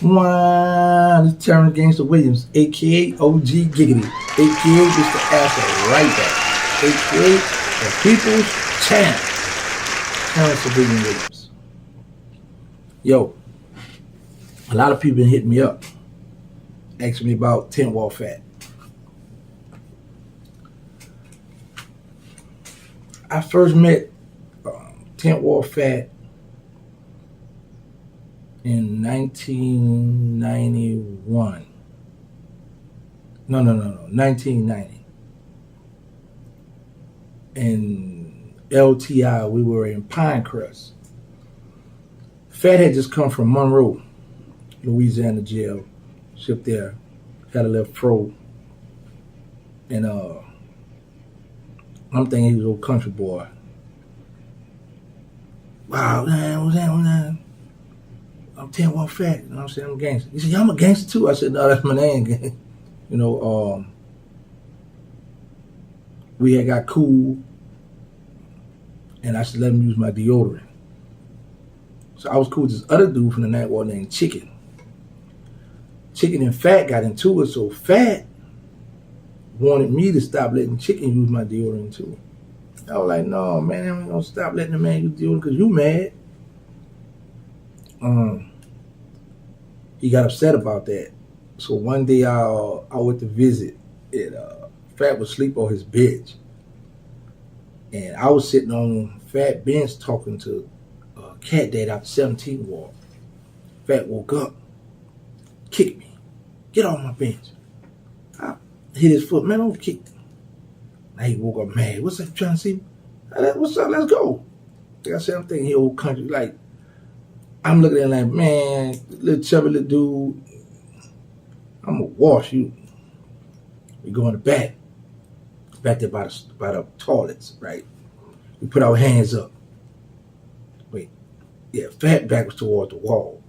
Wow, this Terrance Gangsta Williams, aka OG Giggity, aka Mr. Asshole right back, aka the People's Champ, Terrance Williams. Yo, a lot of people been hitting me up, asking me about 10th Wall Fat. I first met 10th Wall Fat in 1991. No, 1990. In LTI, we were in Pinecrest. Fat had just come from Monroe, Louisiana jail, shipped there, had a little fro, and I'm thinking he was an old country boy. Wow, man, what's that? I'm 10th Wall Fat, you know what I'm saying? I'm a gangster. He said, yeah, I'm a gangster too. I said, no, that's my name. You know, we had got cool, and I should let him use my deodorant. So I was cool with this other dude from the night wall named Chicken. Chicken and Fat got into it, so Fat wanted me to stop letting Chicken use my deodorant too. I was like, no, man, I ain't gonna stop letting the man use deodorant because you mad. He got upset about that. So one day I went to visit, and Fat was asleep on his bench. And I was sitting on Fat bench talking to Cat Dad out the 17th wall. Fat woke up, kicked me, get off my bench. I hit his foot, man, don't kick me. Now he woke up mad. What's up, trying to see me? What's up, let's go. Like I said, I'm thinking he old country, like, I'm looking at him like, man, little chubby little dude, I'm gonna wash you. We go in the back there by the toilets, right? We put our hands up. Wait, yeah, Fat back was toward the wall.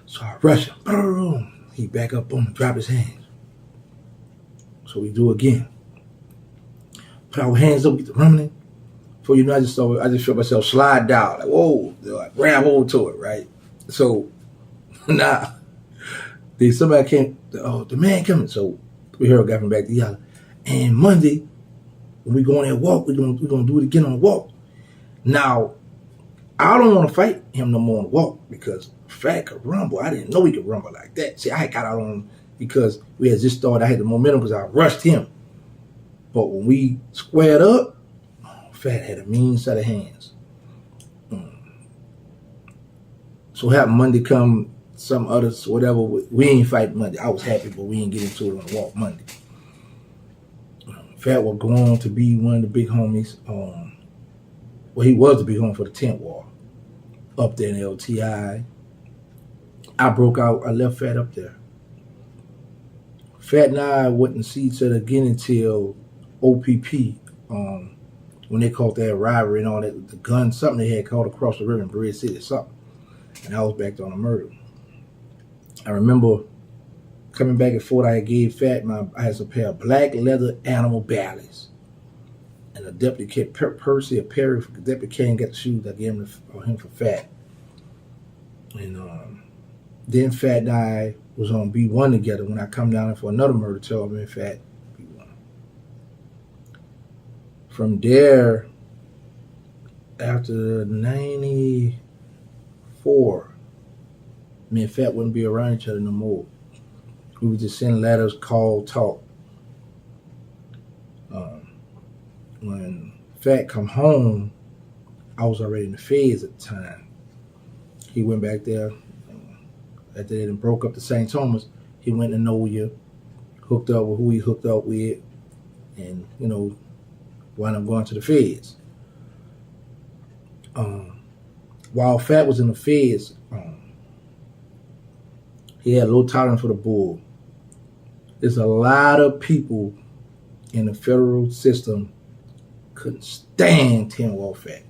So I rush him, boom. He back up on him, drop his hands. So we do again. Put our hands up, get the rumbling. Before you know, I just felt myself slide down, like, whoa, like, grab hold to it, right? So now, then somebody came, the man coming. So we heard a guy from back to yelling. And Monday, when we go on that walk, we're gonna do it again on the walk. Now, I don't want to fight him no more on the walk because Fat could rumble. I didn't know he could rumble like that. See, I got out on him because we had just started. I had the momentum because I rushed him. But when we squared up, Fat had a mean set of hands. So happened Monday come, some others, whatever. We ain't fight Monday. I was happy, but we ain't get into it on the walk Monday. Fat was going to be one of the big homies. Well, he was the big homie for the 10th Wall. Up there in LTI. I broke out. I left Fat up there. Fat and I wouldn't see each other again until OPP. When they caught that rivalry and all that, the gun, something they had caught across the river in Bridge City, something. And I was back there on the murder. I remember coming back and forth, I gave Fat, I had some pair of black leather animal ballies. And a deputy kept Percy or Perry, Deputy King got the shoes. I gave him for Fat. And then Fat and I was on B1 together when I come down for another murder charge, me and Fat. From there, after 94, me and Fat wouldn't be around each other no more. We would just send letters, call, talk. When Fat come home, I was already in the feds at the time. He went back there. After they broke up the St. Thomas, he went to Noya, hooked up with who he hooked up with, and, you know, wound up going to the feds. While Fat was in the feds, he had low tolerance for the bull. There's a lot of people in the federal system couldn't stand 10th Wall Fat.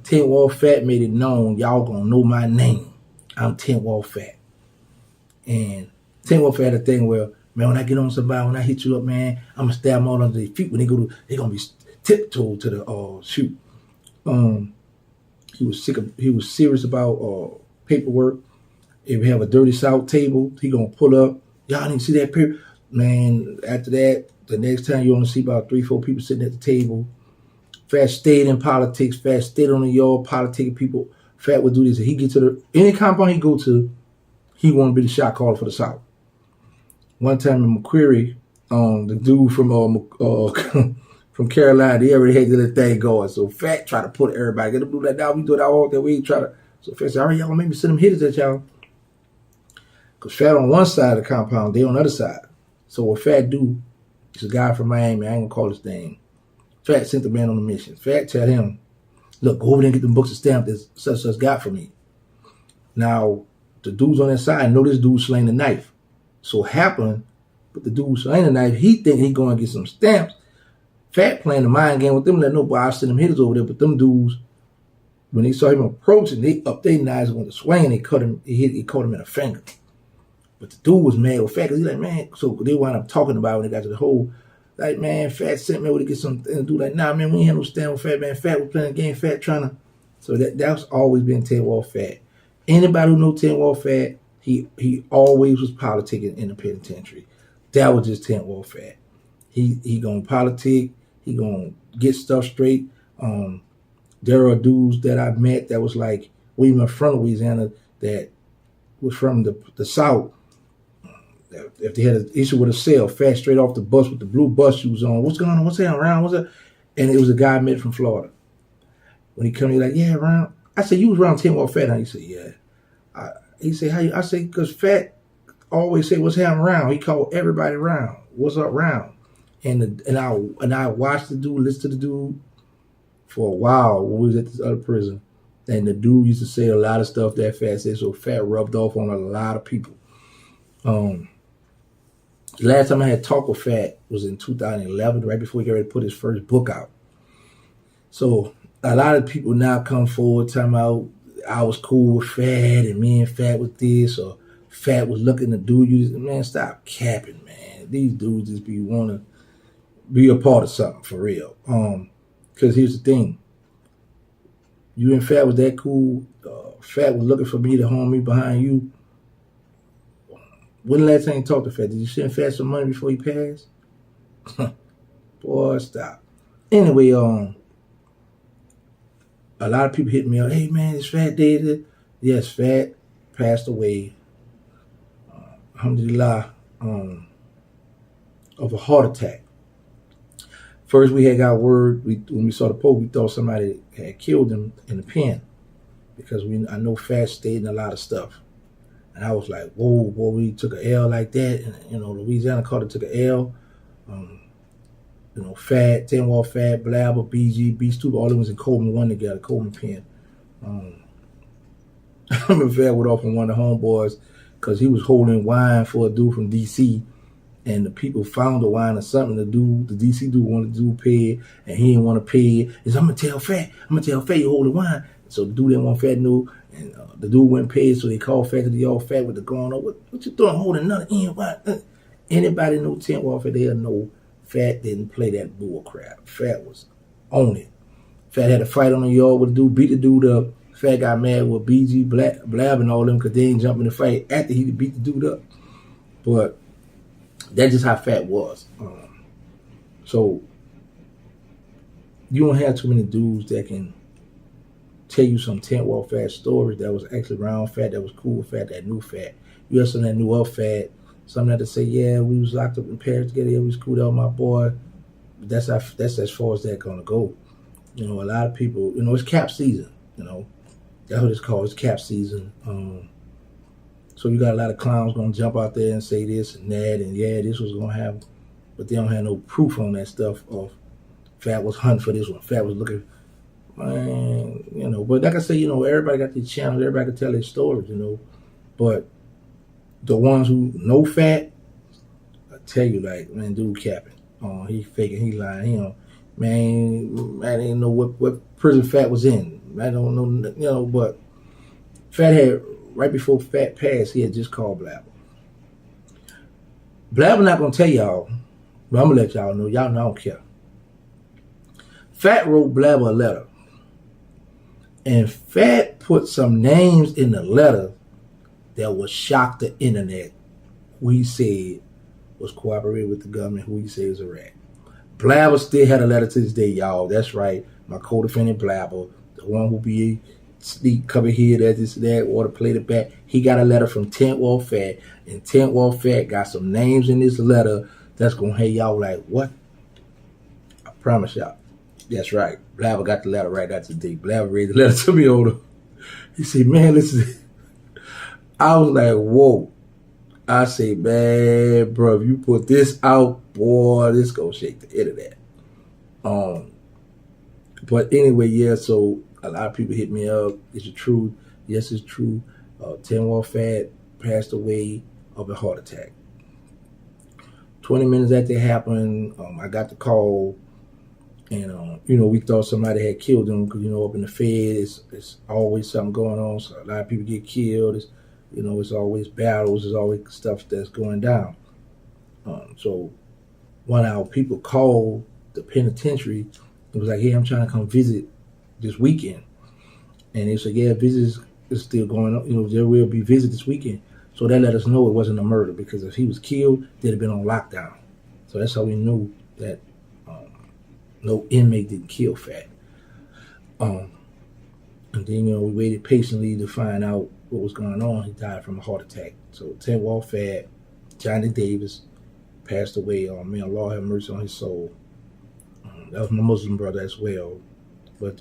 10th Wall Fat made it known, y'all gonna know my name. I'm 10th Wall Fat. And 10th Wall Fat had a thing where, man, when I get on somebody, when I hit you up, man, I'm gonna stab them all under their feet. When they go to, they gonna be tiptoe to the shoot. He was serious about paperwork. If we have a Dirty South table, he gonna pull up. Y'all didn't see that paper, man. After that, the next time you only see about 3-4 people sitting at the table. Fat stayed in politics. Fat stayed on the yard politicking people. Fat would do this. He get to any compound he go to, he want to be the shot caller for the South. One time in McQuarrie, the dude from from Carolina, they already had the thing going. So Fat tried to put everybody, get them do that now. We do that all that way. Try to. So Fat said, all right, y'all make me send them hitters at y'all. Because Fat on one side of the compound, they on the other side. So what Fat do, he's a guy from Miami, I ain't gonna call his name. Fat sent the man on a mission. Fat tell him, look, go over there and get them books and stamp that such got for me. Now, the dudes on that side know this dude slaying the knife. So happen, but the dude slaying the knife, he think he going to get some stamps. Fat playing the mind game with them, let no boy, I'll send them hitters over there. But them dudes, when they saw him approaching, they up their knives and went to swing, they cut him, he caught him in the finger. But the dude was mad with Fat because he's like, man, so they wound up talking about it when they got to the hole. Like, man, Fat sent me over to get something and do like, nah, man, we ain't have no stand with Fat, man. Fat was playing the game, Fat trying to. So that's always been 10th Ward Fat. Anybody who knows 10th Ward Fat, he always was politicking in the penitentiary. That was just 10th Ward Fat. He gonna politic, he gonna get stuff straight. There are dudes that I've met that was like, we even from Louisiana that was from the South. If they had an issue with a cell, Fat straight off the bus with the blue bus shoes on. What's going on? What's that around? What's that? And it was a guy I met from Florida. When he come, he like, yeah, around. I said, you was around 10 Ward Fat, huh? He said, yeah. He said, how you? I said, because Fat always say, what's happening around? He called everybody around. What's up around? And I watched the dude, listen to the dude for a while when we was at this other prison. And the dude used to say a lot of stuff that Fat said, so Fat rubbed off on a lot of people. The last time I had talked with Fat was in 2011, right before he got ready to put his first book out. So a lot of people now come forward talking about I was cool with Fat and me and Fat was this, or Fat was looking to do you. Man, stop capping, man. These dudes just want to be a part of something for real. Because here's the thing. You and Fat was that cool. Fat was looking for me to home me behind you. When the last time you talked to Fat? Did you send Fat some money before he passed? Boy, stop. Anyway, a lot of people hit me up. Hey, man, is Fat dead? Yes, Fat passed away. Alhamdulillah, of a heart attack. First, we had got word, when we saw the post, we thought somebody had killed him in the pen because I know Fat stayed in a lot of stuff. And I was like, whoa, boy, we took an L like that. And, Louisiana called it took an L. Fat, 10 Ward Fat, Blabber, BG, Beast 2, all of them was in Coleman 1 together, Coleman pen. I remember Fat went off on one of the homeboys because he was holding wine for a dude from D.C., and the people found the wine or something. The DC dude wanted the dude pay, and he didn't want to pay it. He said, I'm going to tell Fat you hold the wine. So the dude didn't want Fat knew, and the dude went paid, so they called Fat to the all Fat with the going on. What you doing holding another end? Anybody know 10 Ward Fat, they'll know Fat didn't play that bull crap. Fat was on it. Fat had a fight on the yard with the dude, beat the dude up. Fat got mad with BG, Blab, and all them because they didn't jump in the fight after he beat the dude up. But that's just how Fat was. So you don't have too many dudes that can tell you some 10 Ward Fat stories that was actually around Fat, that was cool with Fat, that knew Fat. You have some that knew of Fat, some that to say, yeah, we was locked up in Paris together, yeah, we was cool, that was my boy. But that's as far as that's gonna go. A lot of people, it's cap season, That's what it's called, it's cap season. So you got a lot of clowns gonna jump out there and say this and that, and yeah, this was gonna happen, but they don't have no proof on that stuff of Fat was hunting for this one, Fat was looking, man, but like I say, everybody got their channels, everybody can tell their stories, but the ones who know Fat, I tell you, like, man, dude capping, he faking, he lying, man, I didn't know what prison Fat was in, I don't know, but Fat had, right before Fat passed, he had just called Blabber. Blabber not going to tell y'all, but I'm going to let y'all know. Y'all know I don't care. Fat wrote Blabber a letter. And Fat put some names in the letter that will shock the internet, who he said was cooperating with the government, who he said was a rat. Blabber still had a letter to this day, y'all. That's right. My co-defendant Blabber, the one who be sneak coming here, that, this, that, or to play the back. He got a letter from 10th Wall Fat, and 10th Wall Fat got some names in this letter that's going to have y'all like, what? I promise y'all. That's right. Blabber got the letter right after the day. Blabber read the letter to me on the. He said, man, listen. I was like, whoa. I say, man, bro, if you put this out, boy, this gonna shake the internet. But anyway, yeah, so a lot of people hit me up. Is it true? Yes, it's true. 10 Wall Fat passed away of a heart attack. 20 minutes after it happened, I got the call, and we thought somebody had killed him because up in the Fed, it's always something going on. So a lot of people get killed. It's always battles. There's always stuff that's going down. So one of our people called the penitentiary and was like, hey, I'm trying to come visit this weekend. And they said, yeah, visits is still going on. There will be visits this weekend. So that let us know it wasn't a murder, because if he was killed, they'd have been on lockdown. So that's how we knew that no inmate didn't kill Fat. And then, we waited patiently to find out what was going on. He died from a heart attack. So 10 Wall Fat, Johnny Davis, passed away. May Allah have mercy on his soul. That was my Muslim brother as well. But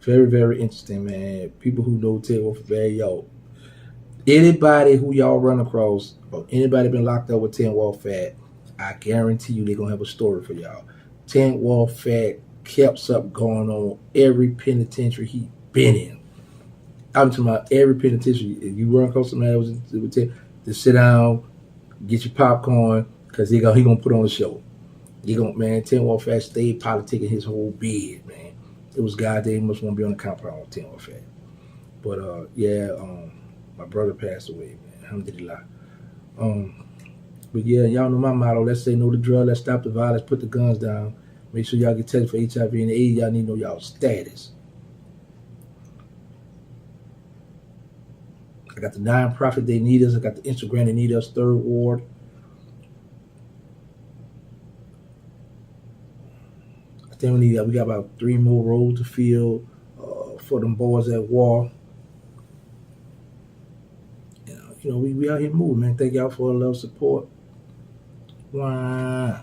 very, very interesting, man. People who know 10 Wall Fat, yo, anybody who y'all run across, or anybody been locked up with 10 Wall Fat, I guarantee you they're going to have a story for y'all. 10 Wall Fat kept something going on every penitentiary he been in. I'm talking about every penitentiary. If you run across somebody that was with 10, just sit down, get your popcorn, because he gonna put on a show. 10 Wall Fat stayed politicking his whole bed, man. It was goddamn must want to be on the compound with 10 Wall Fat. But my brother passed away, man. Alhamdulillah. But yeah, y'all know my motto. Let's say no to drug. Let's stop the violence. Put the guns down. Make sure y'all get tested for HIV and AIDS. Y'all need to know y'all status. I got the non-profit, they need us. I got the Instagram, they need us. Third Ward. I think we got about 3 more roles to fill for them boys at war. We out here moving, man. Thank y'all for a love support. Wow.